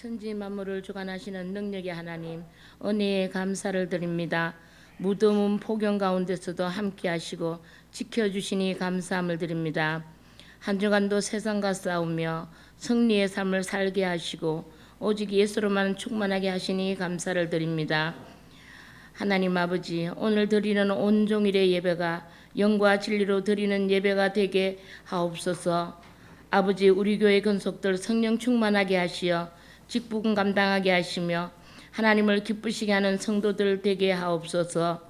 천지 만물을 주관하시는 능력의 하나님, 은혜에 감사를 드립니다. 무더운 폭염 가운데서도 함께 하시고 지켜주시니 감사함을 드립니다. 한 주간도 세상과 싸우며 승리의 삶을 살게 하시고 오직 예수로만 충만하게 하시니 감사를 드립니다. 하나님 아버지, 오늘 드리는 온종일의 예배가 영과 진리로 드리는 예배가 되게 하옵소서. 아버지, 우리 교회 건속들 성령 충만하게 하시어 직분 감당하게 하시며 하나님을 기쁘시게 하는 성도들 되게 하옵소서.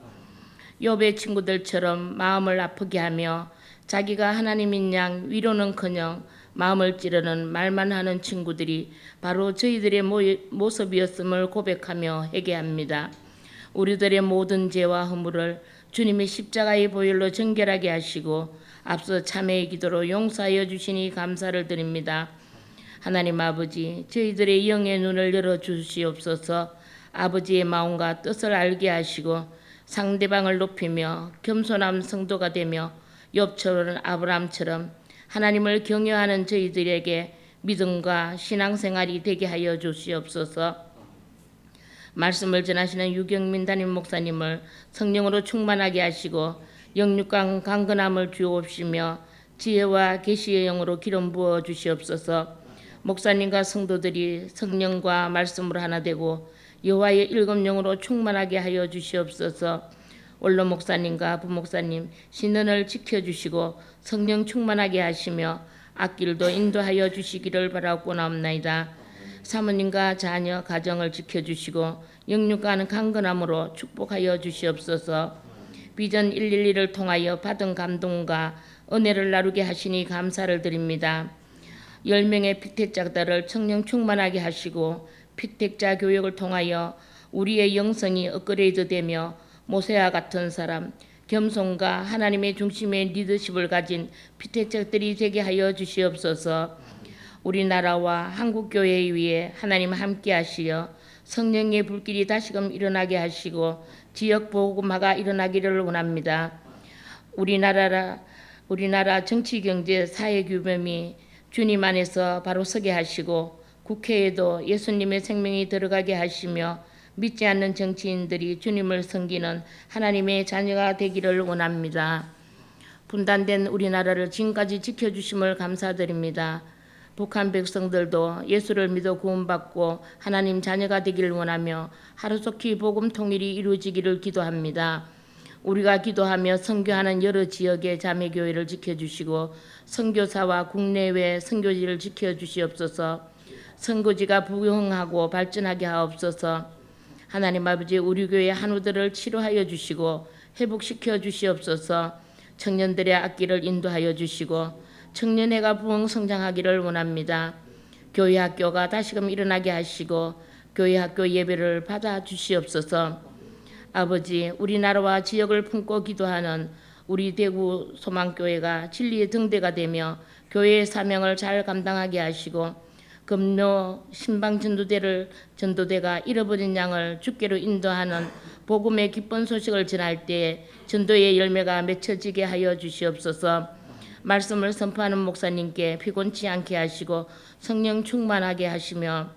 욥의 친구들처럼 마음을 아프게 하며 자기가 하나님인 양 위로는커녕 마음을 찌르는 말만 하는 친구들이 바로 저희들의 모습이었음을 고백하며 회개합니다. 우리들의 모든 죄와 허물을 주님의 십자가의 보혈로 정결하게 하시고 앞서 참회의 기도로 용서하여 주시니 감사를 드립니다. 하나님 아버지, 저희들의 영의 눈을 열어 주시옵소서. 아버지의 마음과 뜻을 알게 하시고 상대방을 높이며 겸손한 성도가 되며 욥처럼 아브라함처럼 하나님을 경외하는 저희들에게 믿음과 신앙생활이 되게 하여 주시옵소서. 말씀을 전하시는 유경민 담임 목사님을 성령으로 충만하게 하시고 영육간 강건함을 주옵시며 지혜와 계시의 영으로 기름 부어 주시옵소서. 목사님과 성도들이 성령과 말씀으로 하나 되고 여호와의 일곱 영으로 충만하게 하여 주시옵소서. 원로 목사님과 부목사님 신년을 지켜주시고 성령 충만하게 하시며 앞길도 인도하여 주시기를 바라옵나이다. 사모님과 자녀 가정을 지켜주시고 영육간 강건함으로 축복하여 주시옵소서. 비전 112를 통하여 받은 감동과 은혜를 나누게 하시니 감사를 드립니다. 10명의 피택자들을 성령 충만하게 하시고 피택자 교육을 통하여 우리의 영성이 업그레이드되며 모세와 같은 사람, 겸손과 하나님의 중심의 리더십을 가진 피택자들이 되게 하여 주시옵소서. 우리나라와 한국교회 위에 하나님 함께 하시어 성령의 불길이 다시금 일어나게 하시고 지역 복음화가 일어나기를 원합니다. 우리나라 정치, 경제, 사회 규범이 주님 안에서 바로 서게 하시고 국회에도 예수님의 생명이 들어가게 하시며 믿지 않는 정치인들이 주님을 섬기는 하나님의 자녀가 되기를 원합니다. 분단된 우리나라를 지금까지 지켜주심을 감사드립니다. 북한 백성들도 예수를 믿어 구원받고 하나님 자녀가 되기를 원하며 하루속히 복음 통일이 이루어지기를 기도합니다. 우리가 기도하며 선교하는 여러 지역의 자매교회를 지켜주시고 선교사와 국내외 선교지를 지켜주시옵소서. 선교지가 부흥하고 발전하게 하옵소서. 하나님 아버지, 우리 교회 한우들을 치료하여 주시고 회복시켜 주시옵소서. 청년들의 앞길을 인도하여 주시고 청년회가 부흥 성장하기를 원합니다. 교회 학교가 다시금 일어나게 하시고 교회 학교 예배를 받아 주시옵소서. 아버지, 우리나라와 지역을 품고 기도하는 우리 대구 소망교회가 진리의 등대가 되며 교회의 사명을 잘 감당하게 하시고 금요 신방 전도대가 잃어버린 양을 주께로 인도하는 복음의 기쁜 소식을 전할 때에 전도의 열매가 맺혀지게 하여 주시옵소서. 말씀을 선포하는 목사님께 피곤치 않게 하시고 성령 충만하게 하시며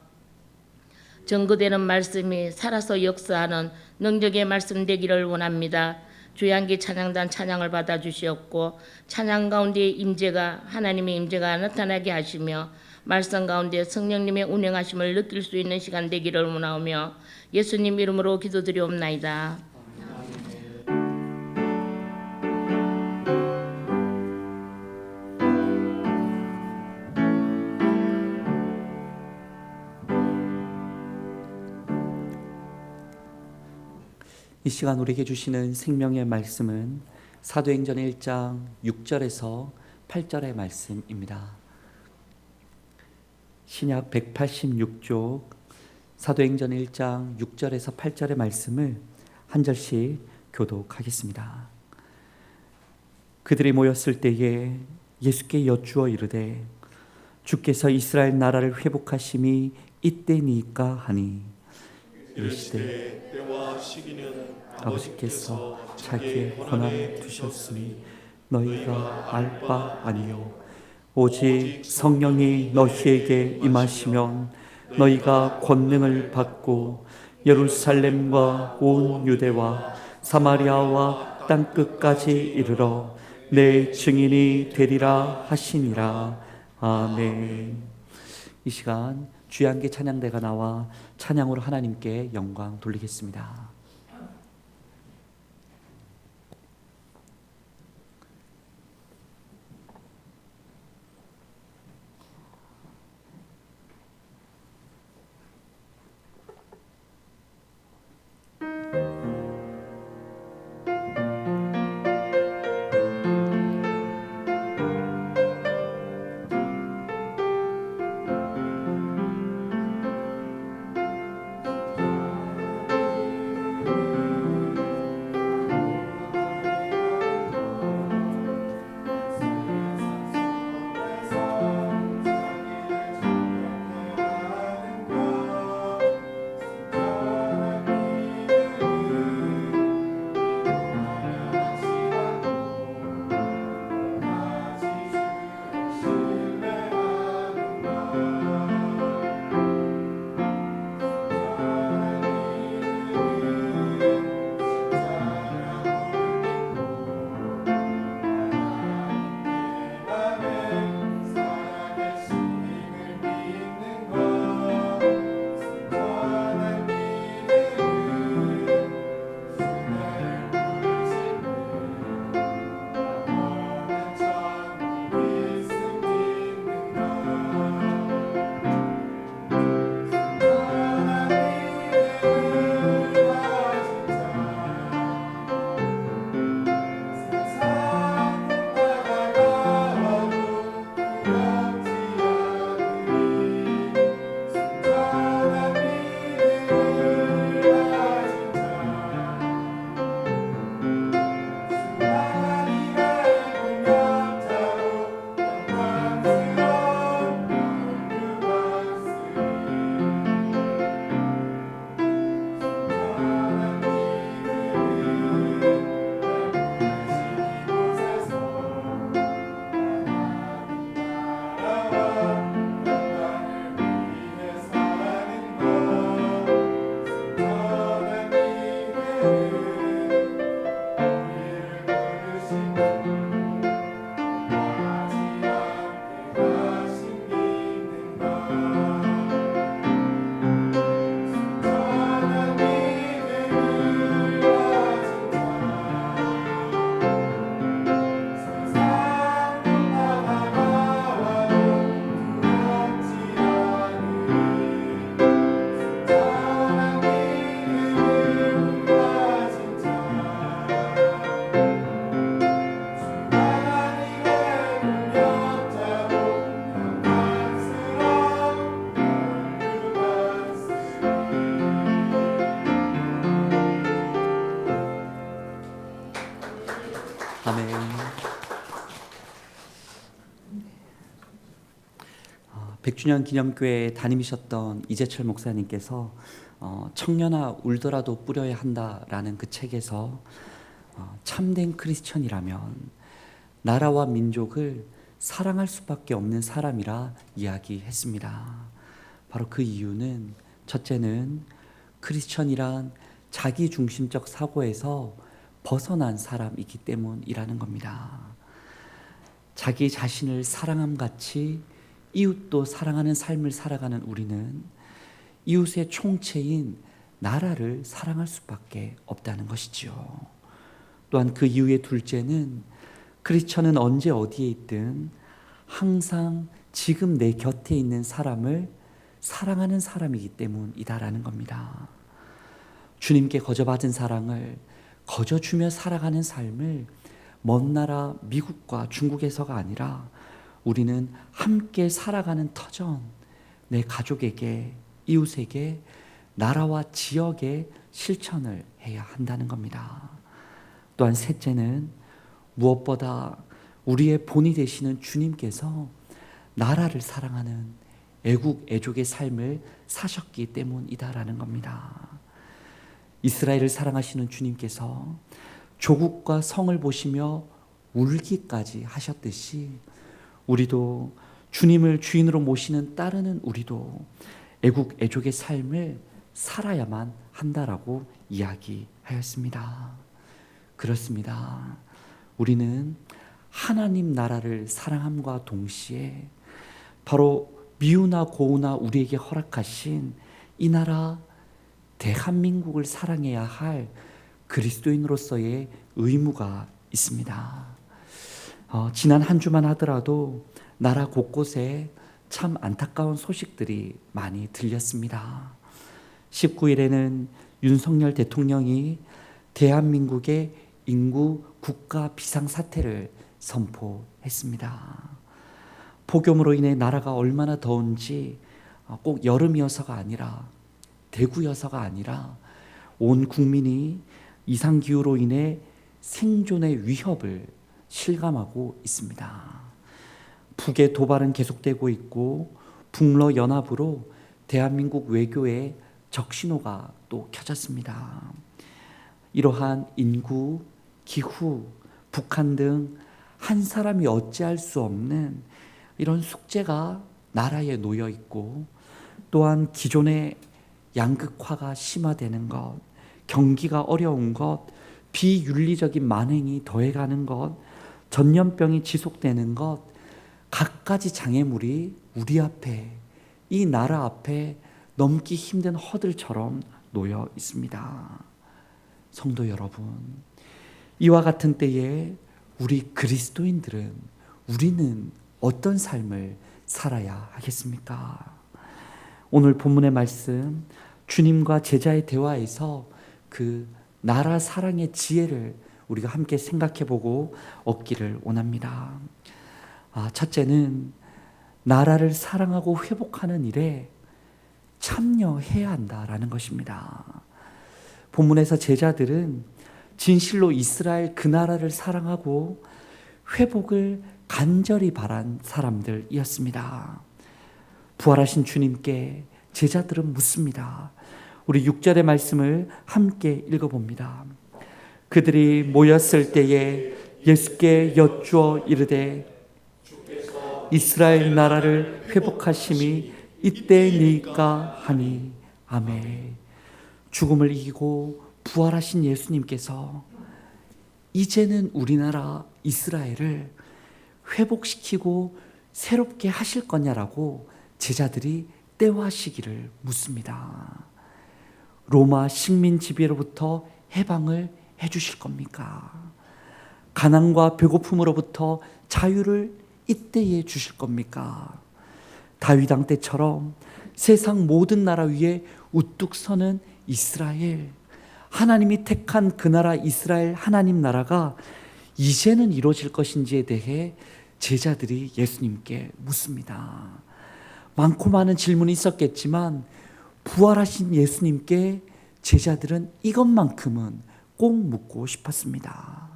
증거되는 말씀이 살아서 역사하는 능력의 말씀 되기를 원합니다. 주양기 찬양단 찬양을 받아 주시옵고 찬양 가운데 임재가 하나님의 임재가 나타나게 하시며 말씀 가운데 성령님의 운행하심을 느낄 수 있는 시간 되기를 원하오며 예수님 이름으로 기도드리옵나이다. 이 시간 우리에게 주시는 생명의 말씀은 사도행전 1장 6절에서 8절의 말씀입니다. 신약 186쪽 사도행전 1장 6절에서 8절의 말씀을 한 절씩 교독하겠습니다. 그들이 모였을 때에 예수께 여쭈어 이르되 주께서 이스라엘 나라를 회복하심이 이때니까 하니 이르시되 때와 시기는 아버지께서 자기의 권한을 두셨으니 너희가 알 바 아니요 오직 성령이 너희에게 임하시면 너희가 권능을 받고 예루살렘과 온 유대와 사마리아와 땅 끝까지 이르러 내 증인이 되리라 하시니라. 아멘. 이 시간 주양계 찬양대가 나와 찬양으로 하나님께 영광 돌리겠습니다. 아멘. 백주년 기념교회 담임이셨던 이재철 목사님께서 청년아 울더라도 뿌려야 한다라는 그 책에서 참된 크리스천이라면 나라와 민족을 사랑할 수밖에 없는 사람이라 이야기했습니다. 바로 그 이유는 첫째는 크리스천이란 자기중심적 사고에서 벗어난 사람이기 때문이라는 겁니다. 자기 자신을 사랑함 같이 이웃도 사랑하는 삶을 살아가는 우리는 이웃의 총체인 나라를 사랑할 수밖에 없다는 것이지요. 또한 그 이유의 둘째는 크리스천은 언제 어디에 있든 항상 지금 내 곁에 있는 사람을 사랑하는 사람이기 때문이다라는 겁니다. 주님께 거저받은 사랑을 거저주며 살아가는 삶을 먼 나라 미국과 중국에서가 아니라 우리는 함께 살아가는 터전, 내 가족에게, 이웃에게, 나라와 지역에 실천을 해야 한다는 겁니다. 또한 셋째는 무엇보다 우리의 본이 되시는 주님께서 나라를 사랑하는 애국 애족의 삶을 사셨기 때문이다라는 겁니다. 이스라엘을 사랑하시는 주님께서 조국과 성을 보시며 울기까지 하셨듯이 우리도 주님을 주인으로 모시는 따르는 우리도 애국 애족의 삶을 살아야만 한다라고 이야기하였습니다. 그렇습니다. 우리는 하나님 나라를 사랑함과 동시에 바로 미우나 고우나 우리에게 허락하신 이 나라 대한민국을 사랑해야 할 그리스도인으로서의 의무가 있습니다. 지난 한 주만 하더라도 나라 곳곳에 참 안타까운 소식들이 많이 들렸습니다. 19일에는 윤석열 대통령이 대한민국의 인구 국가 비상사태를 선포했습니다. 폭염으로 인해 나라가 얼마나 더운지 꼭 여름이어서가 아니라 대구여서가 아니라 온 국민이 이상기후로 인해 생존의 위협을 실감하고 있습니다. 북의 도발은 계속되고 있고 북러 연합으로 대한민국 외교에 적신호가 또 켜졌습니다. 이러한 인구, 기후, 북한 등 한 사람이 어찌할 수 없는 이런 숙제가 나라에 놓여 있고, 또한 기존의 양극화가 심화되는 것, 경기가 어려운 것, 비윤리적인 만행이 더해가는 것, 전염병이 지속되는 것, 갖가지 장애물이 우리 앞에, 이 나라 앞에 넘기 힘든 허들처럼 놓여 있습니다. 성도 여러분, 이와 같은 때에 우리 그리스도인들은, 우리는 어떤 삶을 살아야 하겠습니까? 오늘 본문의 말씀, 주님과 제자의 대화에서 그 나라 사랑의 지혜를 우리가 함께 생각해보고 얻기를 원합니다. 첫째는 나라를 사랑하고 회복하는 일에 참여해야 한다라는 것입니다. 본문에서 제자들은 진실로 이스라엘 그 나라를 사랑하고 회복을 간절히 바란 사람들이었습니다. 부활하신 주님께 제자들은 묻습니다. 우리 6절의 말씀을 함께 읽어봅니다. 그들이 모였을 때에 예수께 여쭈어 이르되 이스라엘 나라를 회복하심이 이때니까 하니. 아멘. 죽음을 이기고 부활하신 예수님께서 이제는 우리나라 이스라엘을 회복시키고 새롭게 하실 거냐라고 제자들이 때와 시기를 묻습니다. 로마 식민 지배로부터 해방을 해주실 겁니까? 가난과 배고픔으로부터 자유를 이때에 주실 겁니까? 다윗 왕 때처럼 세상 모든 나라 위에 우뚝 서는 이스라엘, 하나님이 택한 그 나라 이스라엘 하나님 나라가 이제는 이루어질 것인지에 대해 제자들이 예수님께 묻습니다. 많고 많은 질문이 있었겠지만 부활하신 예수님께 제자들은 이것만큼은 꼭 묻고 싶었습니다.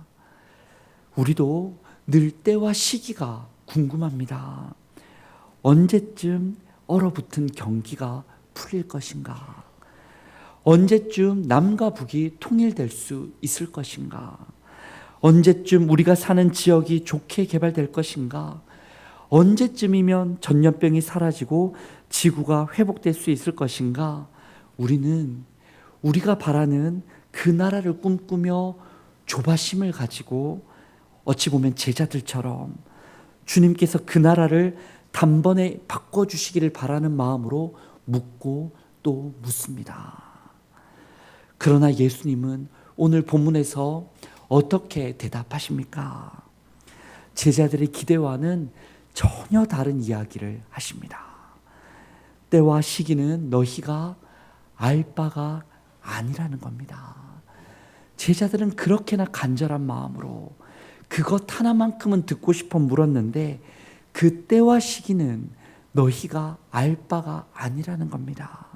우리도 늘 때와 시기가 궁금합니다. 언제쯤 얼어붙은 경기가 풀릴 것인가? 언제쯤 남과 북이 통일될 수 있을 것인가? 언제쯤 우리가 사는 지역이 좋게 개발될 것인가? 언제쯤이면 전염병이 사라지고 지구가 회복될 수 있을 것인가? 우리는 우리가 바라는 그 나라를 꿈꾸며 조바심을 가지고 어찌 보면 제자들처럼 주님께서 그 나라를 단번에 바꿔주시기를 바라는 마음으로 묻고 또 묻습니다. 그러나 예수님은 오늘 본문에서 어떻게 대답하십니까? 제자들의 기대와는 전혀 다른 이야기를 하십니다. 때와 시기는 너희가 알 바가 아니라는 겁니다. 제자들은 그렇게나 간절한 마음으로 그것 하나만큼은 듣고 싶어 물었는데 그 때와 시기는 너희가 알 바가 아니라는 겁니다.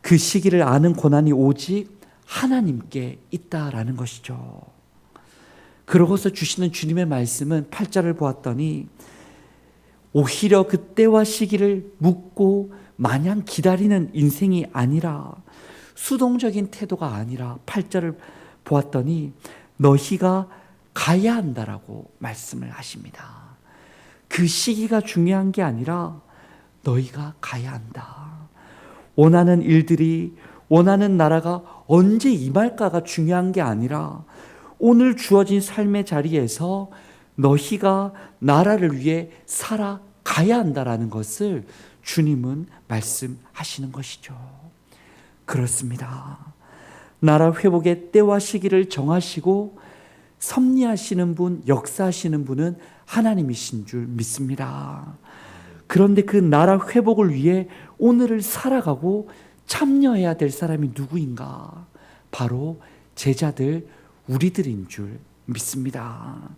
그 시기를 아는 권한이 오직 하나님께 있다라는 것이죠. 그러고서 주시는 주님의 말씀은 8절을 보았더니 오히려 그 때와 시기를 묻고 마냥 기다리는 인생이 아니라, 수동적인 태도가 아니라 8절을 보았더니 너희가 가야 한다라고 말씀을 하십니다. 그 시기가 중요한 게 아니라 너희가 가야 한다. 원하는 일들이, 원하는 나라가 언제 임할까가 중요한 게 아니라 오늘 주어진 삶의 자리에서 너희가 나라를 위해 살아가야 한다라는 것을 주님은 말씀하시는 것이죠. 그렇습니다. 나라 회복의 때와 시기를 정하시고 섭리하시는 분, 역사하시는 분은 하나님이신 줄 믿습니다. 그런데 그 나라 회복을 위해 오늘을 살아가고 참여해야 될 사람이 누구인가? 바로 제자들, 우리들인 줄 믿습니다.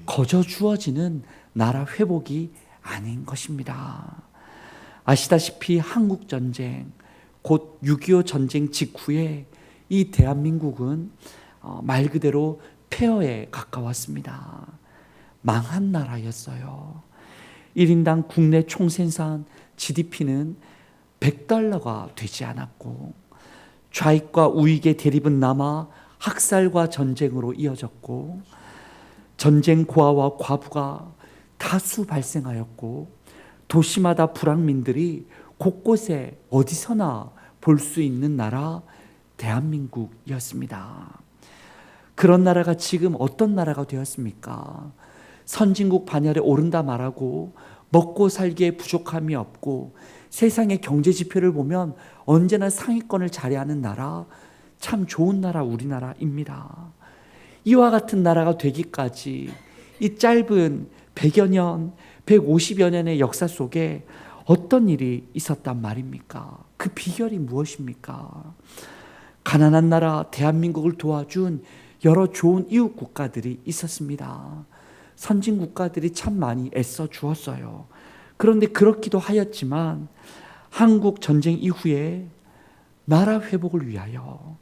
거저 주어지는 나라 회복이 아닌 것입니다. 아시다시피 한국전쟁, 곧 6.25 전쟁 직후에 이 대한민국은 말 그대로 폐허에 가까웠습니다. 망한 나라였어요. 1인당 국내 총생산 GDP는 $100가 되지 않았고 좌익과 우익의 대립은 남아 학살과 전쟁으로 이어졌고 전쟁 고아와 과부가 다수 발생하였고 도시마다 불황민들이 곳곳에 어디서나 볼 수 있는 나라 대한민국이었습니다. 그런 나라가 지금 어떤 나라가 되었습니까? 선진국 반열에 오른다 말하고 먹고 살기에 부족함이 없고 세상의 경제 지표를 보면 언제나 상위권을 자리하는 나라, 참 좋은 나라 우리나라입니다. 이와 같은 나라가 되기까지 이 짧은 100여 년, 150여 년의 역사 속에 어떤 일이 있었단 말입니까? 그 비결이 무엇입니까? 가난한 나라 대한민국을 도와준 여러 좋은 이웃 국가들이 있었습니다. 선진 국가들이 참 많이 애써 주었어요. 그런데 그렇기도 하였지만 한국 전쟁 이후에 나라 회복을 위하여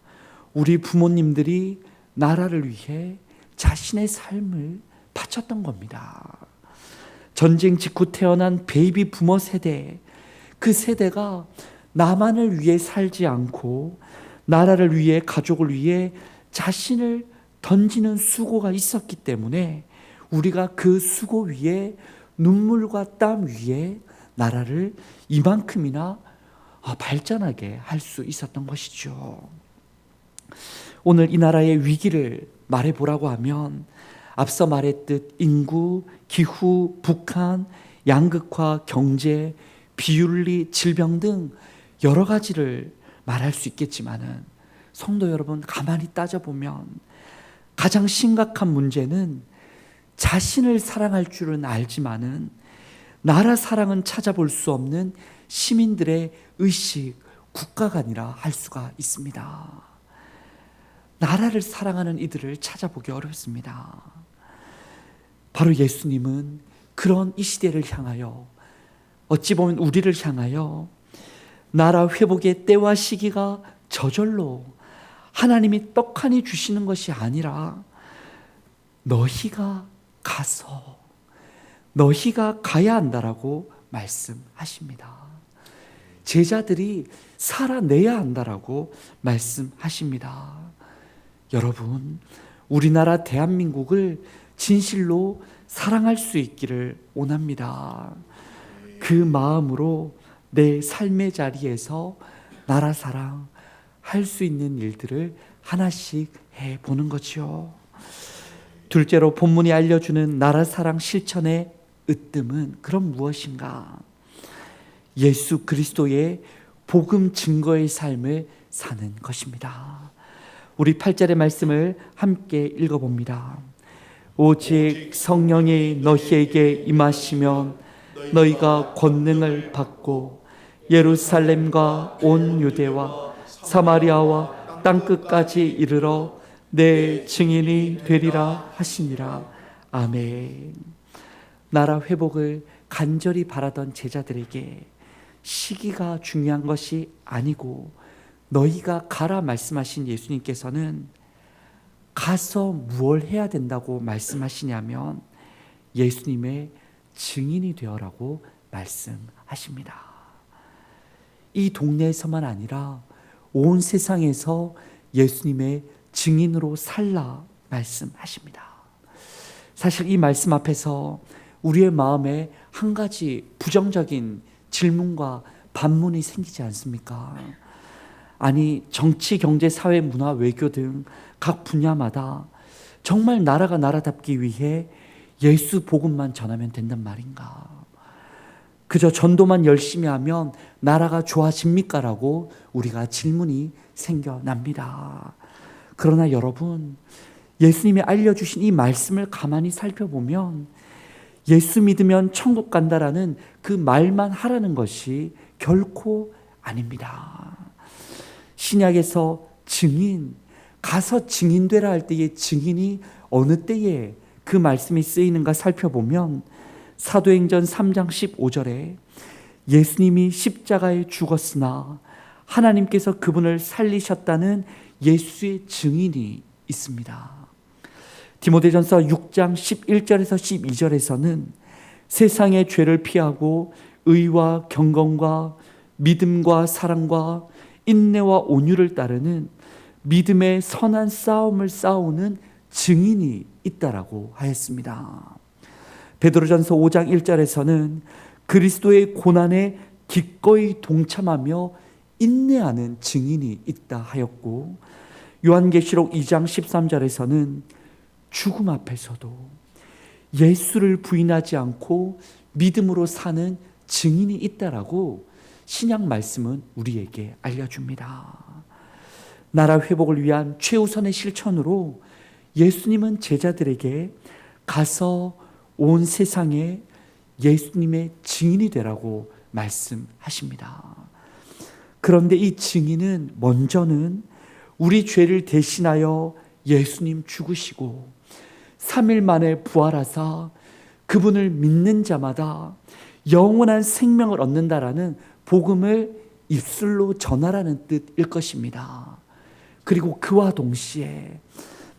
우리 부모님들이 나라를 위해 자신의 삶을 바쳤던 겁니다. 전쟁 직후 태어난 베이비 부머 세대, 그 세대가 나만을 위해 살지 않고 나라를 위해, 가족을 위해 자신을 던지는 수고가 있었기 때문에 우리가 그 수고 위에 눈물과 땀 위에 나라를 이만큼이나 발전하게 할 수 있었던 것이죠. 오늘 이 나라의 위기를 말해보라고 하면 앞서 말했듯 인구, 기후, 북한, 양극화, 경제, 비윤리, 질병 등 여러 가지를 말할 수 있겠지만은 성도 여러분 가만히 따져보면 가장 심각한 문제는 자신을 사랑할 줄은 알지만은 나라 사랑은 찾아볼 수 없는 시민들의 의식, 국가가 아니라 할 수가 있습니다. 나라를 사랑하는 이들을 찾아보기 어렵습니다. 바로 예수님은 그런 이 시대를 향하여, 어찌 보면 우리를 향하여 나라 회복의 때와 시기가 저절로 하나님이 떡하니 주시는 것이 아니라 너희가 가서 너희가 가야 한다라고 말씀하십니다. 제자들이 살아내야 한다라고 말씀하십니다. 여러분, 우리나라 대한민국을 진실로 사랑할 수 있기를 원합니다. 그 마음으로 내 삶의 자리에서 나라 사랑 할 수 있는 일들을 하나씩 해보는 거지요. 둘째로 본문이 알려주는 나라 사랑 실천의 으뜸은 그럼 무엇인가? 예수 그리스도의 복음 증거의 삶을 사는 것입니다. 우리 8절의 말씀을 함께 읽어봅니다. 오직 성령이 너희에게 임하시면 너희가 권능을 받고 예루살렘과 온 유대와 사마리아와 땅끝까지 이르러 내 증인이 되리라 하시니라. 아멘. 나라 회복을 간절히 바라던 제자들에게 시기가 중요한 것이 아니고 너희가 가라 말씀하신 예수님께서는 가서 무엇을 해야 된다고 말씀하시냐면 예수님의 증인이 되어라고 말씀하십니다. 이 동네에서만 아니라 온 세상에서 예수님의 증인으로 살라 말씀하십니다. 사실 이 말씀 앞에서 우리의 마음에 한 가지 부정적인 질문과 반문이 생기지 않습니까? 아니, 정치, 경제, 사회, 문화, 외교 등 각 분야마다 정말 나라가 나라답기 위해 예수 복음만 전하면 된단 말인가? 그저 전도만 열심히 하면 나라가 좋아집니까? 라고 우리가 질문이 생겨납니다. 그러나 여러분, 예수님이 알려주신 이 말씀을 가만히 살펴보면 예수 믿으면 천국 간다라는 그 말만 하라는 것이 결코 아닙니다. 신약에서 증인, 가서 증인되라 할 때의 증인이 어느 때에 그 말씀이 쓰이는가 살펴보면 사도행전 3장 15절에 예수님이 십자가에 죽었으나 하나님께서 그분을 살리셨다는 예수의 증인이 있습니다. 디모데전서 6장 11절에서 12절에서는 세상의 죄를 피하고 의와 경건과 믿음과 사랑과 인내와 온유를 따르는 믿음의 선한 싸움을 싸우는 증인이 있다라고 하였습니다. 베드로전서 5장 1절에서는 그리스도의 고난에 기꺼이 동참하며 인내하는 증인이 있다 하였고, 요한계시록 2장 13절에서는 죽음 앞에서도 예수를 부인하지 않고 믿음으로 사는 증인이 있다라고 신약 말씀은 우리에게 알려줍니다. 나라 회복을 위한 최우선의 실천으로 예수님은 제자들에게 가서 온 세상에 예수님의 증인이 되라고 말씀하십니다. 그런데 이 증인은 먼저는 우리 죄를 대신하여 예수님 죽으시고 3일 만에 부활하사 그분을 믿는 자마다 영원한 생명을 얻는다라는 복음을 입술로 전하라는 뜻일 것입니다. 그리고 그와 동시에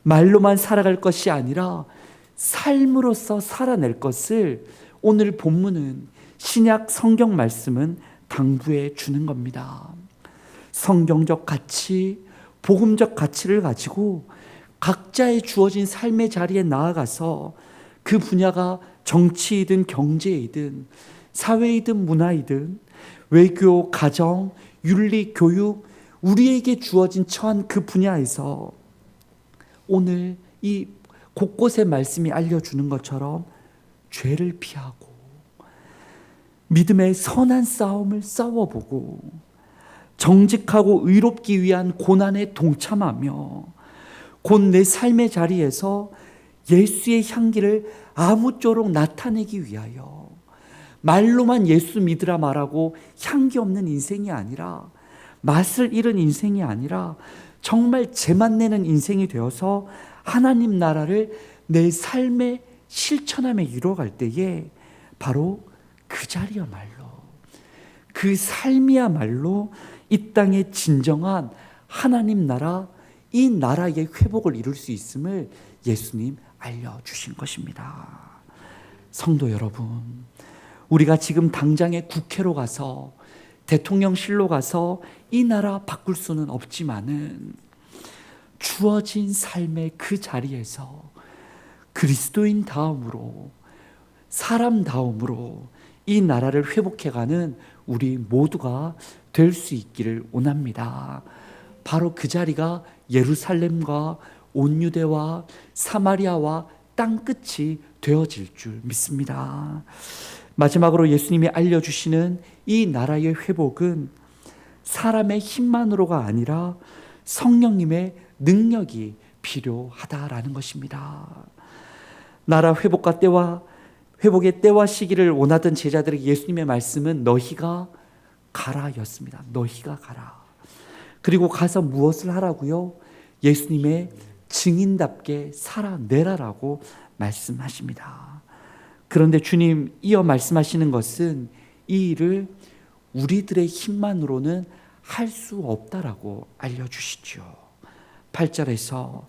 말로만 살아갈 것이 아니라 삶으로서 살아낼 것을 오늘 본문은 신약 성경 말씀은 당부해 주는 겁니다. 성경적 가치, 복음적 가치를 가지고 각자의 주어진 삶의 자리에 나아가서 그 분야가 정치이든 경제이든 사회이든 문화이든 외교, 가정, 윤리, 교육, 우리에게 주어진 처한 그 분야에서 오늘 이 곳곳의 말씀이 알려주는 것처럼 죄를 피하고 믿음의 선한 싸움을 싸워보고 정직하고 의롭기 위한 고난에 동참하며 곧 내 삶의 자리에서 예수의 향기를 아무쪼록 나타내기 위하여 말로만 예수 믿으라 말하고 향기 없는 인생이 아니라 맛을 잃은 인생이 아니라 정말 제맛 내는 인생이 되어서 하나님 나라를 내 삶에 실천하며 이루어갈 때에 바로 그 자리야말로 그 삶이야말로 이 땅의 진정한 하나님 나라, 이 나라의 회복을 이룰 수 있음을 예수님 알려주신 것입니다. 성도 여러분, 우리가 지금 당장에 국회로 가서 대통령실로 가서 이 나라 바꿀 수는 없지만은 주어진 삶의 그 자리에서 그리스도인 다음으로 사람 다음으로 이 나라를 회복해가는 우리 모두가 될 수 있기를 원합니다. 바로 그 자리가 예루살렘과 온 유대와 사마리아와 땅끝이 되어질 줄 믿습니다. 마지막으로 예수님이 알려주시는 이 나라의 회복은 사람의 힘만으로가 아니라 성령님의 능력이 필요하다라는 것입니다. 나라 회복과 회복의 때와 시기를 원하던 제자들에게 예수님의 말씀은 너희가 가라였습니다. 너희가 가라. 그리고 가서 무엇을 하라고요? 예수님의 증인답게 살아내라라고 말씀하십니다. 그런데 주님 이어 말씀하시는 것은 이 일을 우리들의 힘만으로는 할 수 없다라고 알려주시죠. 8절에서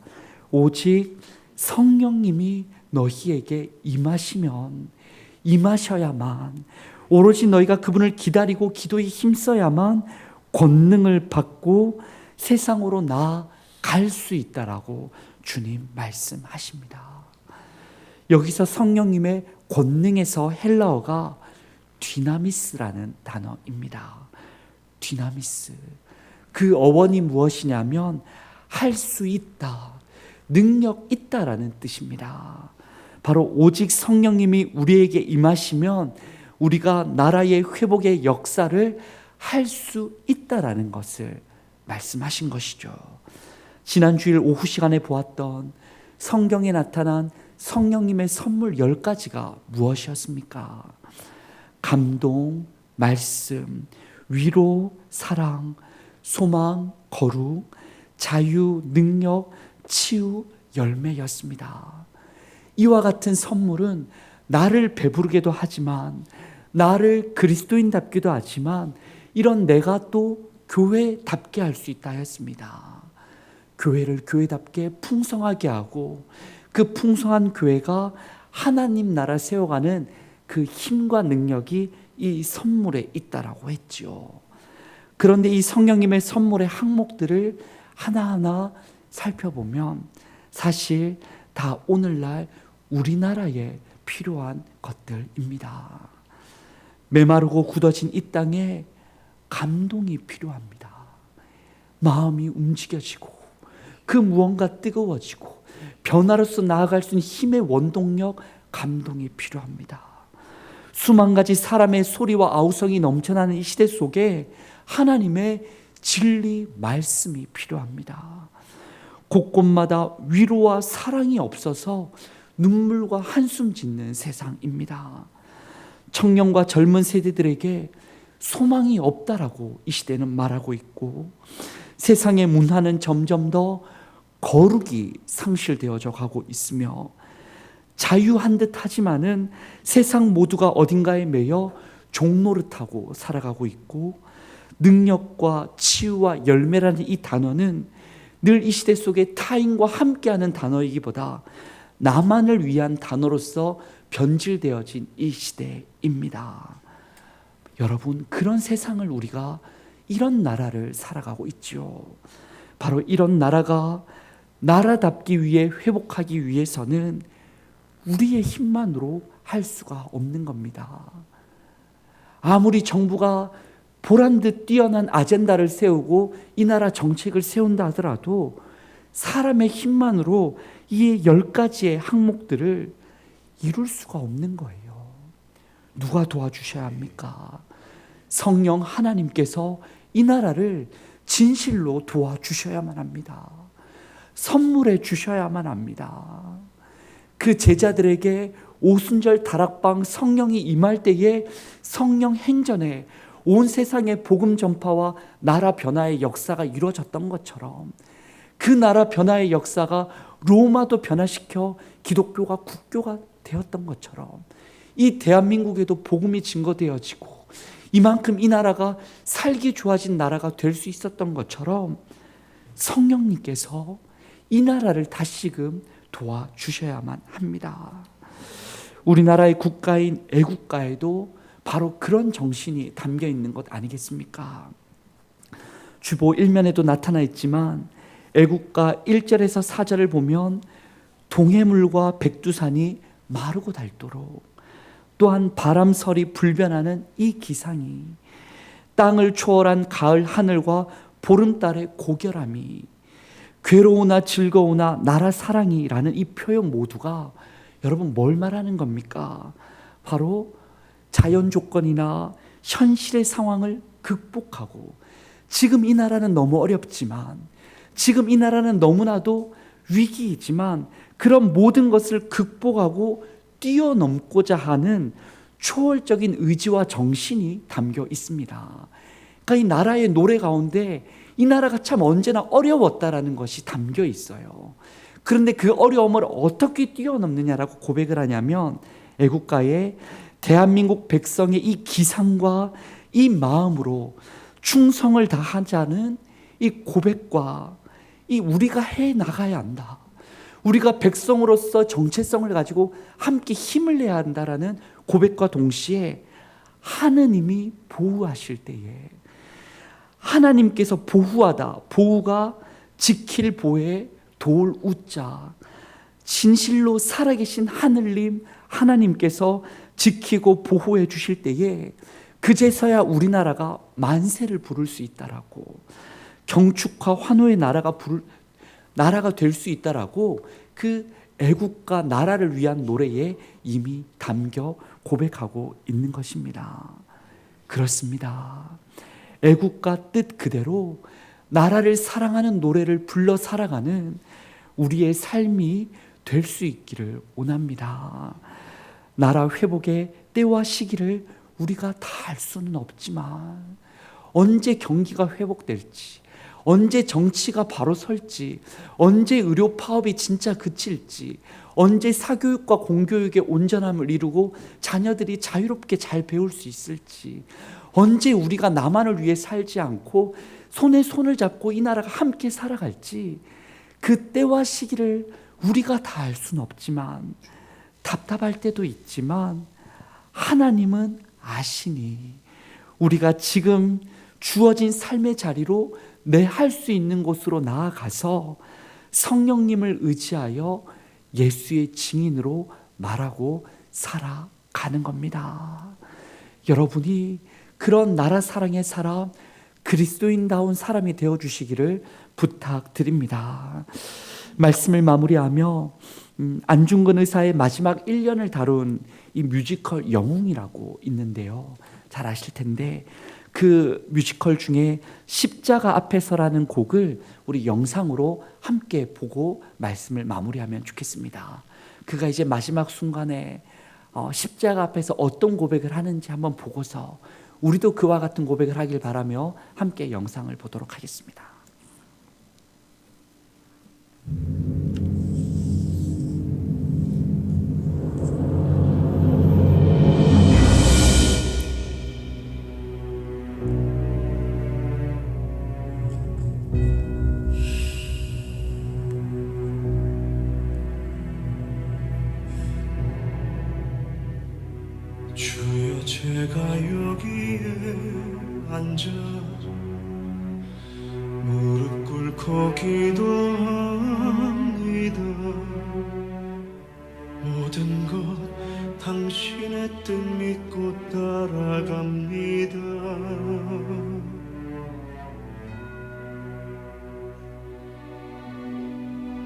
오직 성령님이 너희에게 임하셔야만 오로지 너희가 그분을 기다리고 기도에 힘써야만 권능을 받고 세상으로 나아갈 수 있다라고 주님 말씀하십니다. 여기서 성령님의 권능에서 헬라어가 디나미스라는 단어입니다. 디나미스. 그 어원이 무엇이냐면 할 수 있다, 능력 있다라는 뜻입니다. 바로 오직 성령님이 우리에게 임하시면 우리가 나라의 회복의 역사를 할 수 있다라는 것을 말씀하신 것이죠. 지난 주일 오후 시간에 보았던 성경에 나타난 성령님의 선물 10가지가 무엇이었습니까? 감동, 말씀, 위로, 사랑, 소망, 거룩, 자유, 능력, 치유, 열매였습니다. 이와 같은 선물은 나를 배부르게도 하지만, 나를 그리스도인답기도 하지만, 이런 내가 또 교회답게 할 수 있다 했습니다. 교회를 교회답게 풍성하게 하고 그 풍성한 교회가 하나님 나라 세워가는 그 힘과 능력이 이 선물에 있다라고 했죠. 그런데 이 성령님의 선물의 항목들을 하나하나 살펴보면 사실 다 오늘날 우리나라에 필요한 것들입니다. 메마르고 굳어진 이 땅에 감동이 필요합니다. 마음이 움직여지고 그 무언가 뜨거워지고 변화로서 나아갈 수 있는 힘의 원동력, 감동이 필요합니다. 수만 가지 사람의 소리와 아우성이 넘쳐나는 이 시대 속에 하나님의 진리 말씀이 필요합니다. 곳곳마다 위로와 사랑이 없어서 눈물과 한숨 짓는 세상입니다. 청년과 젊은 세대들에게 소망이 없다라고 이 시대는 말하고 있고, 세상의 문화는 점점 더 거룩이 상실되어져 가고 있으며, 자유한 듯 하지만은 세상 모두가 어딘가에 매여 종노릇하고 살아가고 있고, 능력과 치유와 열매라는 이 단어는 늘 이 시대 속에 타인과 함께하는 단어이기보다 나만을 위한 단어로서 변질되어진 이 시대입니다. 여러분, 그런 세상을 우리가, 이런 나라를 살아가고 있죠. 바로 이런 나라가 나라답기 위해, 회복하기 위해서는 우리의 힘만으로 할 수가 없는 겁니다. 아무리 정부가 보란듯 뛰어난 아젠다를 세우고 이 나라 정책을 세운다 하더라도 사람의 힘만으로 이 10가지의 항목들을 이룰 수가 없는 거예요. 누가 도와주셔야 합니까? 성령 하나님께서 이 나라를 진실로 도와주셔야만 합니다. 선물해 주셔야만 합니다. 그 제자들에게 오순절 다락방 성령이 임할 때에 성령 행전에 온 세상의 복음 전파와 나라 변화의 역사가 이루어졌던 것처럼, 그 나라 변화의 역사가 로마도 변화시켜 기독교가 국교가 되었던 것처럼 이 대한민국에도 복음이 증거되어지고 이만큼 이 나라가 살기 좋아진 나라가 될 수 있었던 것처럼 성령님께서 이 나라를 다시금 도와주셔야만 합니다. 우리나라의 국가인 애국가에도 바로 그런 정신이 담겨 있는 것 아니겠습니까? 주보 1면에도 나타나 있지만 애국가 1절에서 4절을 보면 동해물과 백두산이 마르고 닳도록, 또한 바람설이 불변하는 이 기상이, 땅을 초월한 가을 하늘과 보름달의 고결함이, 괴로우나 즐거우나 나라 사랑이라는 이 표현 모두가 여러분 뭘 말하는 겁니까? 바로 자연 조건이나 현실의 상황을 극복하고, 지금 이 나라는 너무 어렵지만, 지금 이 나라는 너무나도 위기이지만 그런 모든 것을 극복하고 뛰어넘고자 하는 초월적인 의지와 정신이 담겨 있습니다. 그러니까 이 나라의 노래 가운데 이 나라가 참 언제나 어려웠다라는 것이 담겨 있어요. 그런데 그 어려움을 어떻게 뛰어넘느냐라고 고백을 하냐면, 애국가에 대한민국 백성의 이 기상과 이 마음으로 충성을 다하자는 이 고백과 이 우리가 해 나가야 한다, 우리가 백성으로서 정체성을 가지고 함께 힘을 내야 한다라는 고백과 동시에 하느님이 보호하실 때에, 하나님께서 보호하다, 보호가 지킬 보혜, 도울 우자, 진실로 살아계신 하느님 하나님께서 지키고 보호해 주실 때에 그제서야 우리나라가 만세를 부를 수 있다라고, 경축과 환호의 나라가 될 수 있다라고 그 애국가 나라를 위한 노래에 이미 담겨 고백하고 있는 것입니다. 그렇습니다. 애국가 뜻 그대로 나라를 사랑하는 노래를 불러 살아가는 우리의 삶이 될 수 있기를 원합니다. 나라 회복의 때와 시기를 우리가 다 알 수는 없지만 언제 경기가 회복될지, 언제 정치가 바로 설지, 언제 의료 파업이 진짜 그칠지, 언제 사교육과 공교육의 온전함을 이루고 자녀들이 자유롭게 잘 배울 수 있을지, 언제 우리가 나만을 위해 살지 않고 손에 손을 잡고 이 나라가 함께 살아갈지, 그 때와 시기를 우리가 다 알 수는 없지만, 답답할 때도 있지만 하나님은 아시니 우리가 지금 주어진 삶의 자리로 내 할 수 있는 곳으로 나아가서 성령님을 의지하여 예수의 증인으로 말하고 살아가는 겁니다. 여러분이 그런 나라 사랑의 사람, 그리스도인다운 사람이 되어주시기를 부탁드립니다. 말씀을 마무리하며 안중근 의사의 마지막 1년을 다룬 이 뮤지컬 영웅이라고 있는데요, 잘 아실 텐데 그 뮤지컬 중에 십자가 앞에서라는 곡을 우리 영상으로 함께 보고 말씀을 마무리하면 좋겠습니다. 그가 이제 마지막 순간에 십자가 앞에서 어떤 고백을 하는지 한번 보고서 우리도 그와 같은 고백을 하길 바라며 함께 영상을 보도록 하겠습니다. 주여, 제가 여기에 앉아 무릎 꿇고 기도합니다. 모든 것 당신의 뜻 믿고 따라갑니다.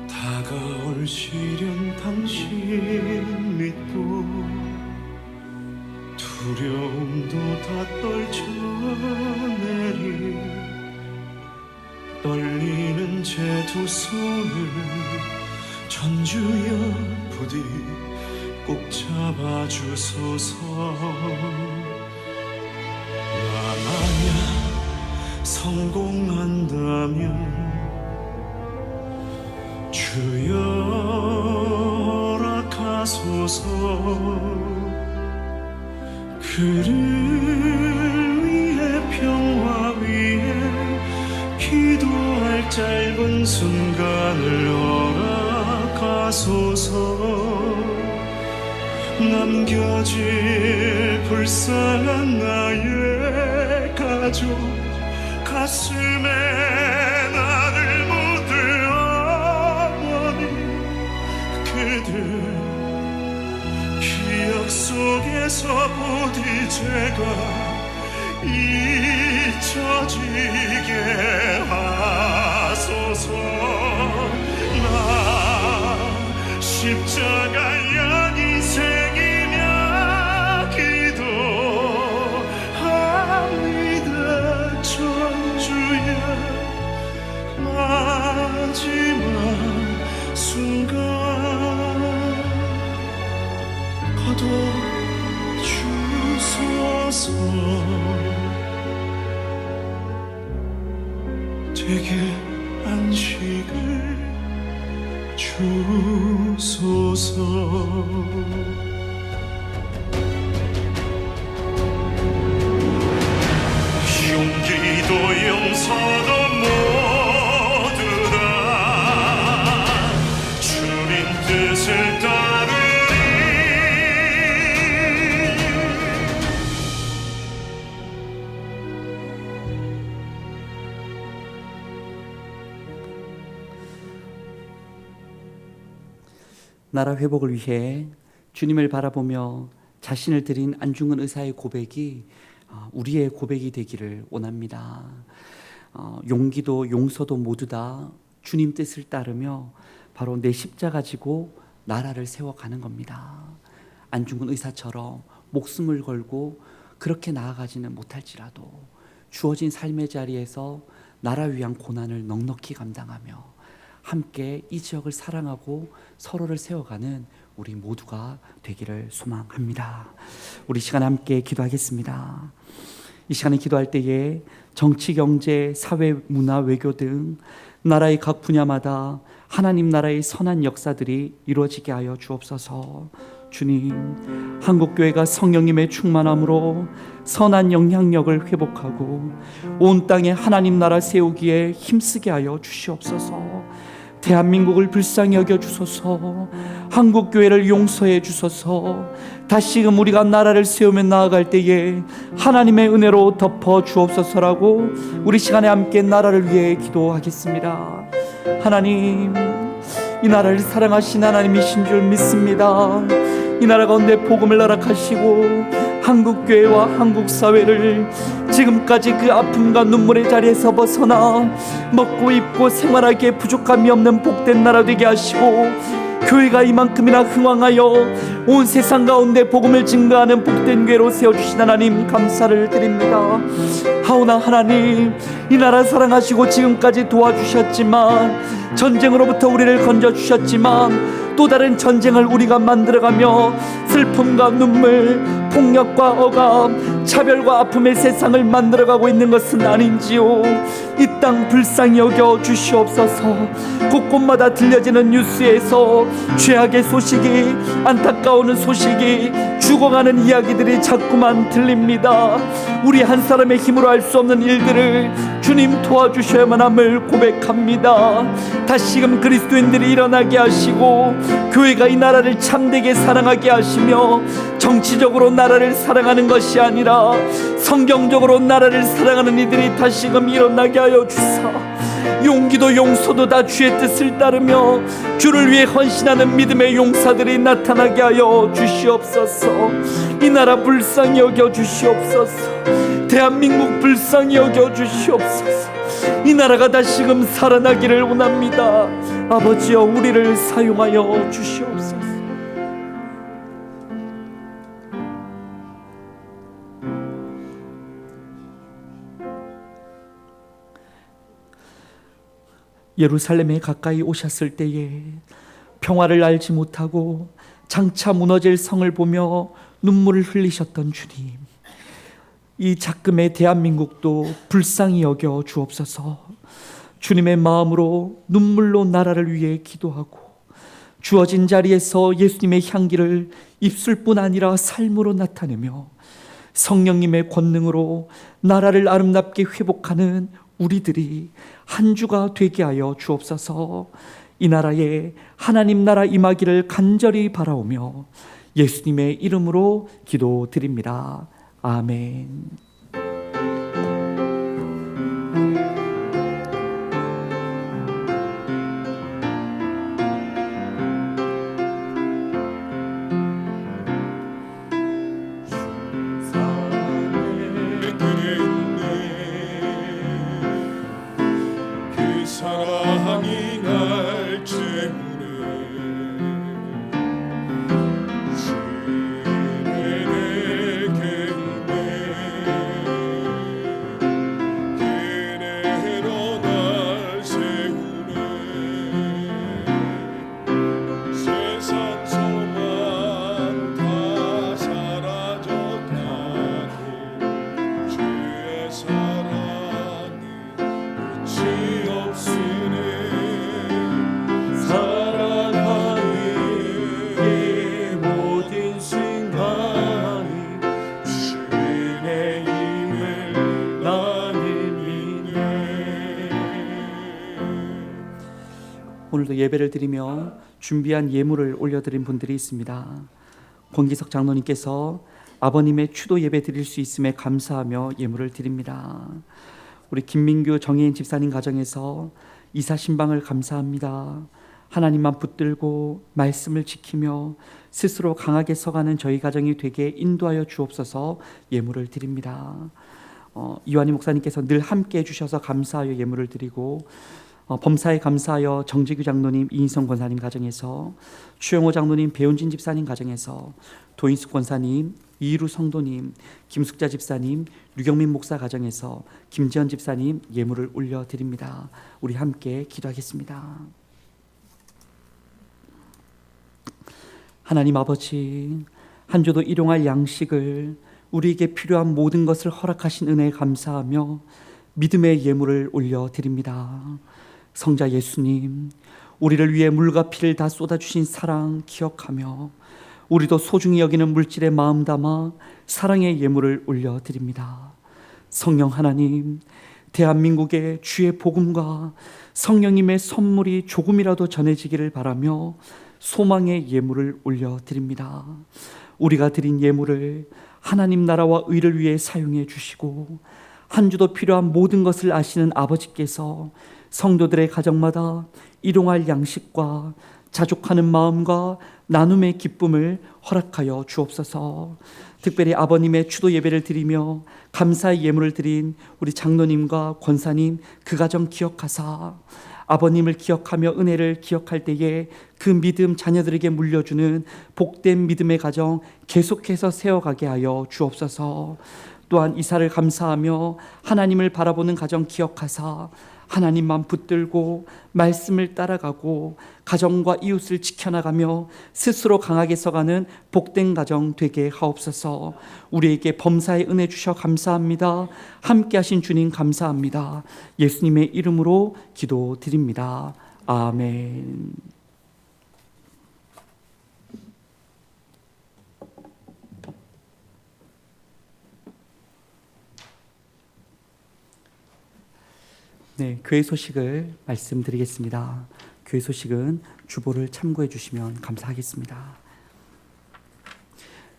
다가올 시련 당신 믿고 두려움도 다 떨쳐내리 떨리는 제 두 손을 전주여 부디 꼭 잡아주소서. 나 만약 성공한다면 주여 허락하소서. 그를 위해 평화 위에 기도할 짧은 순간을 허락하소서. 남겨질 불쌍한 나의 가족, 가슴에 나를 묻을 어머니, 그들 기억 속에서 부디 제가 잊혀지게 하소서. 나 십자가야 인생이냐 기도합니다. 전주야 마지막 순간 거둬주소서. 제게 안식을 주소서. 용기도 용서도 모두 다 주님 뜻을 따르리. 나라 회복을 위해 주님을 바라보며 자신을 드린 안중근 의사의 고백이 우리의 고백이 되기를 원합니다. 용기도 용서도 모두 다 주님 뜻을 따르며 바로 내 십자가 지고 나라를 세워가는 겁니다. 안중근 의사처럼 목숨을 걸고 그렇게 나아가지는 못할지라도 주어진 삶의 자리에서 나라 위한 고난을 넉넉히 감당하며 함께 이 지역을 사랑하고 서로를 세워가는 우리 모두가 되기를 소망합니다. 우리 시간에 함께 기도하겠습니다. 이 시간에 기도할 때에 정치, 경제, 사회, 문화, 외교 등 나라의 각 분야마다 하나님 나라의 선한 역사들이 이루어지게 하여 주옵소서. 주님, 한국교회가 성령님의 충만함으로 선한 영향력을 회복하고 온 땅에 하나님 나라 세우기에 힘쓰게 하여 주시옵소서. 대한민국을 불쌍히 여겨 주소서. 한국교회를 용서해 주소서. 다시금 우리가 나라를 세우며 나아갈 때에 하나님의 은혜로 덮어 주옵소서라고 우리 시간에 함께 나라를 위해 기도하겠습니다. 하나님, 이 나라를 사랑하신 하나님이신 줄 믿습니다. 이 나라 가운데 복음을 허락하시고 한국교회와 한국사회를 지금까지 그 아픔과 눈물의 자리에서 벗어나 먹고 입고 생활하기에 부족함이 없는 복된 나라 되게 하시고 교회가 이만큼이나 흥왕하여 온 세상 가운데 복음을 증거하는 복된 교회로 세워주신 하나님 감사를 드립니다. 하오나 하나님, 이 나라 사랑하시고 지금까지 도와주셨지만 전쟁으로부터 우리를 건져주셨지만 또 다른 전쟁을 우리가 만들어가며 슬픔과 눈물, 폭력과 억압, 차별과 아픔의 세상을 만들어가고 있는 것은 아닌지요. 이 땅 불쌍히 여겨 주시옵소서. 곳곳마다 들려지는 뉴스에서 죄악의 소식이, 안타까운 소식이, 죽어가는 이야기들이 자꾸만 들립니다. 우리 한 사람의 힘으로 할 수 없는 일들을 주님 도와주셔야만 함을 고백합니다. 다시금 그리스도인들이 일어나게 하시고 교회가 이 나라를 참되게 사랑하게 하시며 정치적으로 나라를 사랑하는 것이 아니라 성경적으로 나라를 사랑하는 이들이 다시금 일어나게 하여 주사 용기도 용서도 다 주의 뜻을 따르며 주를 위해 헌신하는 믿음의 용사들이 나타나게 하여 주시옵소서. 이 나라 불쌍히 여겨 주시옵소서. 대한민국 불쌍히 여겨 주시옵소서. 이 나라가 다시금 살아나기를 원합니다. 아버지여, 우리를 사용하여 주시옵소서. 예루살렘에 가까이 오셨을 때에 평화를 알지 못하고 장차 무너질 성을 보며 눈물을 흘리셨던 주님, 이 작금의 대한민국도 불쌍히 여겨 주옵소서. 주님의 마음으로 눈물로 나라를 위해 기도하고 주어진 자리에서 예수님의 향기를 입술뿐 아니라 삶으로 나타내며 성령님의 권능으로 나라를 아름답게 회복하는 우리들이 한 주가 되게 하여 주옵소서. 이 나라에 하나님 나라 임하기를 간절히 바라오며 예수님의 이름으로 기도드립니다. 아멘. 사랑이 날 채우네. 주의 내게 그대로 날 세우네. 세상 소망 다 사라졌다고 주의 사랑이 끝이 없으네. 살아가는 이 모든 순간이 주의 힘을 나는 믿네. 오늘도 예배를 드리며 준비한 예물을 올려드린 분들이 있습니다. 권기석 장로님께서 아버님의 추도 예배 드릴 수 있음에 감사하며 예물을 드립니다. 우리 김민규 정혜인 집사님 가정에서 이사 신방을 감사합니다. 하나님만 붙들고 말씀을 지키며 스스로 강하게 서가는 저희 가정이 되게 인도하여 주옵소서. 예물을 드립니다. 이완희 목사님께서 늘 함께 해주셔서 감사하여 예물을 드리고, 범사에 감사하여 정지규 장로님, 이인성 권사님 가정에서, 추영호 장로님, 배운진 집사님 가정에서, 도인숙 권사님, 이루 성도님, 김숙자 집사님, 류경민 목사 가정에서 김지현 집사님 예물을 올려드립니다. 우리 함께 기도하겠습니다. 하나님 아버지, 한 주도 일용할 양식을, 우리에게 필요한 모든 것을 허락하신 은혜에 감사하며 믿음의 예물을 올려드립니다. 성자 예수님, 우리를 위해 물과 피를 다 쏟아주신 사랑 기억하며 우리도 소중히 여기는 물질에 마음 담아 사랑의 예물을 올려드립니다. 성령 하나님, 대한민국의 주의 복음과 성령님의 선물이 조금이라도 전해지기를 바라며 소망의 예물을 올려드립니다. 우리가 드린 예물을 하나님 나라와 의를 위해 사용해 주시고, 한 주도 필요한 모든 것을 아시는 아버지께서 성도들의 가정마다 일용할 양식과 자족하는 마음과 나눔의 기쁨을 허락하여 주옵소서. 특별히 아버님의 추도 예배를 드리며 감사의 예물을 드린 우리 장로님과 권사님 그 가정 기억하사, 아버님을 기억하며 은혜를 기억할 때에 그 믿음 자녀들에게 물려주는 복된 믿음의 가정 계속해서 세워가게 하여 주옵소서. 또한 이사를 감사하며 하나님을 바라보는 가정 기억하사 하나님만 붙들고 말씀을 따라가고 가정과 이웃을 지켜나가며 스스로 강하게 서가는 복된 가정 되게 하옵소서. 우리에게 범사의 은혜 주셔 감사합니다. 함께하신 주님 감사합니다. 예수님의 이름으로 기도드립니다. 아멘. 네, 교회 소식을 말씀드리겠습니다. 교회 소식은 주보를 참고해 주시면 감사하겠습니다.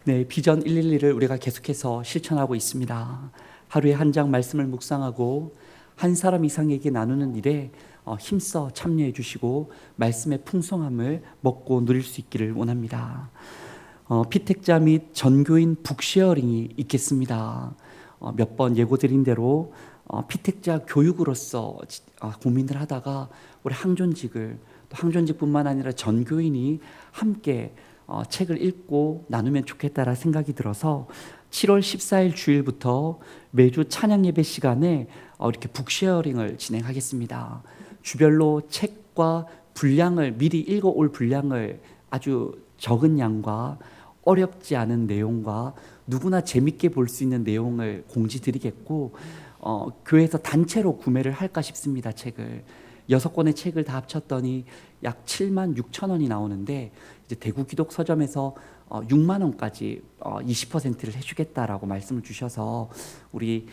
네, 비전 112를 우리가 계속해서 실천하고 있습니다. 하루에 한 장 말씀을 묵상하고 한 사람 이상에게 나누는 일에 힘써 참여해 주시고 말씀의 풍성함을 먹고 누릴 수 있기를 원합니다. 피택자 및 전교인 북쉐어링이 있겠습니다. 몇 번 예고드린 대로 피택자 교육으로서 고민을 하다가 우리 항존직을, 또 항존직뿐만 아니라 전교인이 함께 책을 읽고 나누면 좋겠다라 생각이 들어서 7월 14일 주일부터 매주 찬양 예배 시간에 이렇게 북쉐어링을 진행하겠습니다. 주별로 책과 분량을 미리 읽어올 분량을 아주 적은 양과 어렵지 않은 내용과 누구나 재밌게 볼 수 있는 내용을 공지 드리겠고, 교회에서 단체로 구매를 할까 싶습니다. 책을 6권의 책을 다 합쳤더니 약 7만 6천 원이 나오는데, 이제 대구 기독 서점에서 6만 원까지 20%를 해주겠다라고 말씀을 주셔서 우리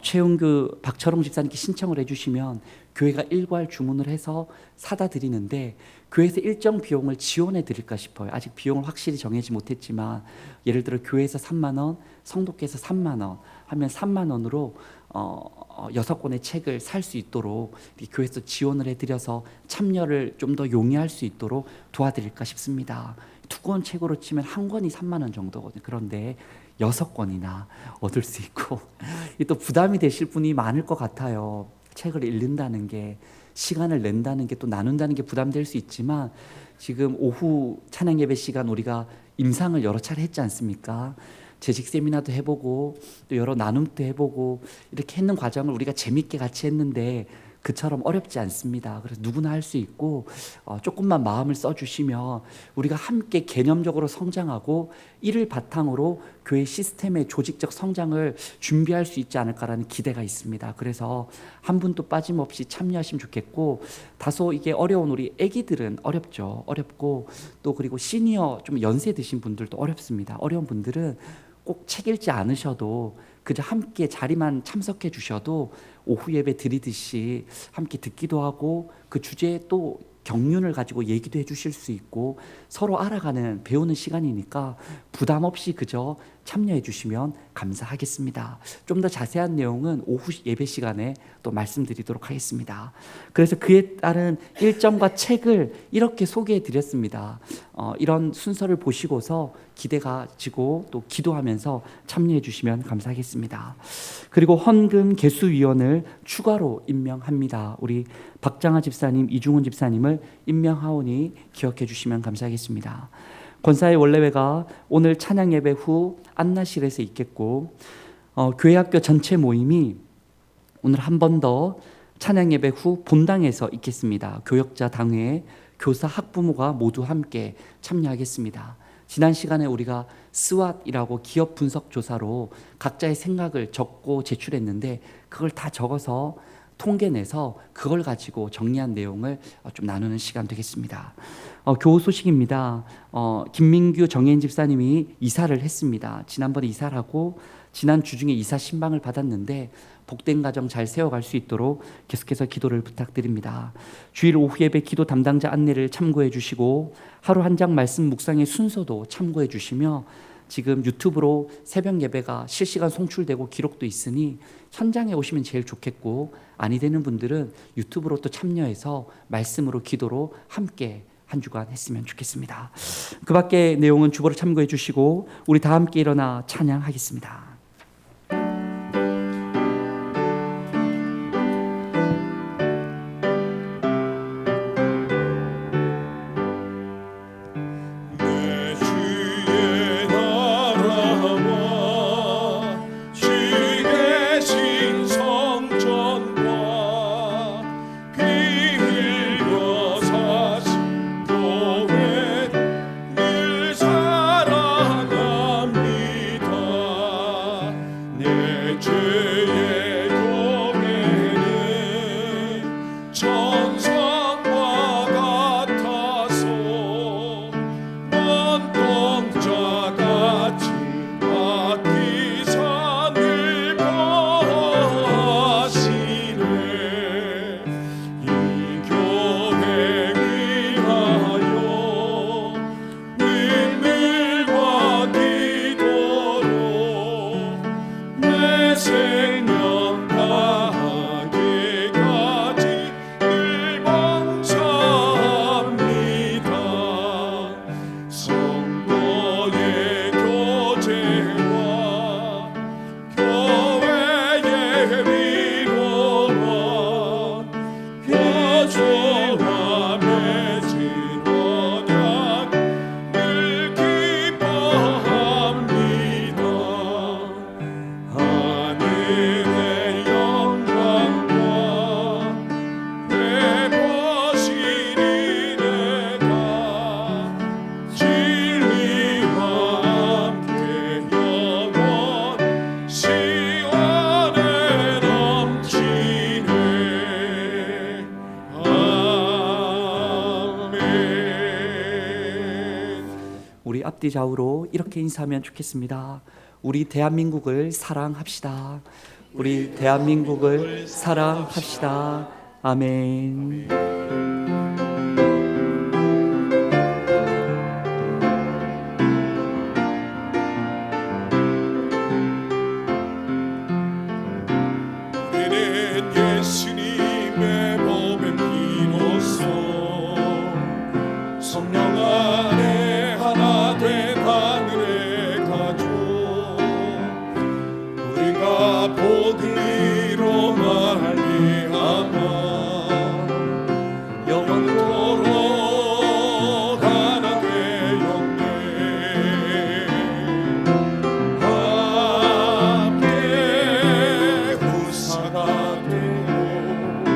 최은규 박철홍 집사님께 신청을 해주시면 교회가 일괄 주문을 해서 사다 드리는데, 교회에서 일정 비용을 지원해 드릴까 싶어요. 아직 비용을 확실히 정하지 못했지만, 예를 들어 교회에서 3만 원, 성도께서 3만 원 하면 3만 원으로 6권의 책을 살 수 있도록 교회에서 지원을 해드려서 참여를 좀 더 용이할 수 있도록 도와드릴까 싶습니다. 2권 책으로 치면 한 권이 3만 원 정도거든요. 그런데 6권이나 얻을 수 있고 또 부담이 되실 분이 많을 것 같아요. 책을 읽는다는 게, 시간을 낸다는 게, 또 나눈다는 게 부담될 수 있지만, 지금 오후 찬양 예배 시간 우리가 임상을 여러 차례 했지 않습니까? 재직 세미나도 해보고 또 여러 나눔도 해보고 이렇게 했는 과정을 우리가 재밌게 같이 했는데 그처럼 어렵지 않습니다. 그래서 누구나 할 수 있고, 조금만 마음을 써주시면 우리가 함께 개념적으로 성장하고 이를 바탕으로 교회 시스템의 조직적 성장을 준비할 수 있지 않을까라는 기대가 있습니다. 그래서 한 분도 빠짐없이 참여하시면 좋겠고, 다소 이게 어려운 우리 애기들은 어렵죠. 어렵고, 또 그리고 시니어 좀 연세 드신 분들도 어렵습니다. 어려운 분들은 꼭 책 읽지 않으셔도 그저 함께 자리만 참석해 주셔도 오후 예배 드리듯이 함께 듣기도 하고 그 주제에 또 경륜을 가지고 얘기도 해 주실 수 있고 서로 알아가는, 배우는 시간이니까 부담 없이 그저 참여해 주시면 감사하겠습니다. 좀 더 자세한 내용은 오후 예배 시간에 또 말씀드리도록 하겠습니다. 그래서 그에 따른 일정과 책을 이렇게 소개해 드렸습니다. 이런 순서를 보시고서 기대가 지고 또 기도하면서 참여해 주시면 감사하겠습니다. 그리고 헌금 개수위원을 추가로 임명합니다. 우리 박장하 집사님, 이중훈 집사님을 임명하오니 기억해 주시면 감사하겠습니다. 권사의 원래회가 오늘 찬양 예배 후 안나실에서 있겠고 교회 학교 전체 모임이 오늘 한 번 더 찬양 예배 후 본당에서 있겠습니다. 교역자 당회, 교사, 학부모가 모두 함께 참여하겠습니다. 지난 시간에 우리가 스왓이라고 기업 분석 조사로 각자의 생각을 적고 제출했는데 그걸 다 적어서 통계내서 그걸 가지고 정리한 내용을 좀 나누는 시간 되겠습니다. 교우 소식입니다. 김민규 정혜인 집사님이 이사를 했습니다. 지난번에 이사를 하고 지난 주 중에 이사 신방을 받았는데 복된 가정 잘 세워갈 수 있도록 계속해서 기도를 부탁드립니다. 주일 오후 예배 기도 담당자 안내를 참고해 주시고 하루 한 장 말씀 묵상의 순서도 참고해 주시며 지금 유튜브로 새벽 예배가 실시간 송출되고 기록도 있으니 현장에 오시면 제일 좋겠고 아니 되는 분들은 유튜브로 또 참여해서 말씀으로 기도로 함께 한 주간 했으면 좋겠습니다. 그 밖의 내용은 주보를 참고해 주시고 우리 다 함께 일어나 찬양하겠습니다. 우리 앞뒤 좌우로 이렇게 인사하면 좋겠습니다. 우리 대한민국을 사랑합시다. 우리 대한민국을 사랑합시다. 아멘. 우리는 예수님의 몸에 비로소 성령 안에 하나 된 하늘의 가족, 우리가 복을 이로 말미암아 영원토록 하나 되었네. 함께 구사가 되고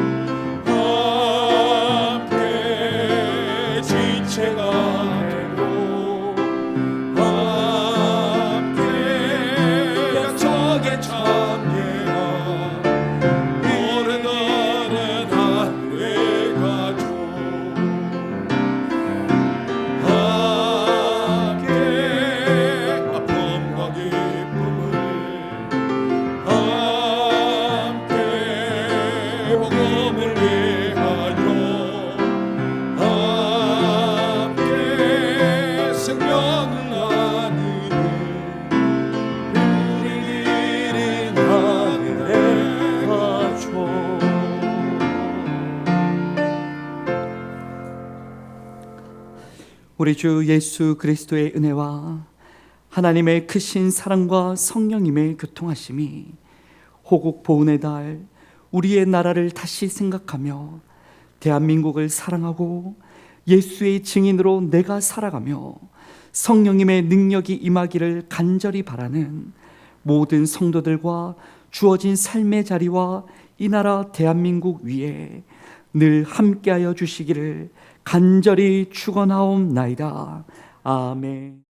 우리 주 예수 그리스도의 은혜와 하나님의 크신 사랑과 성령님의 교통하심이 호국 보훈의 달 우리의 나라를 다시 생각하며 대한민국을 사랑하고 예수의 증인으로 내가 살아가며 성령님의 능력이 임하기를 간절히 바라는 모든 성도들과 주어진 삶의 자리와 이 나라 대한민국 위에 늘 함께하여 주시기를 간절히 축원하옵나이다. 아멘.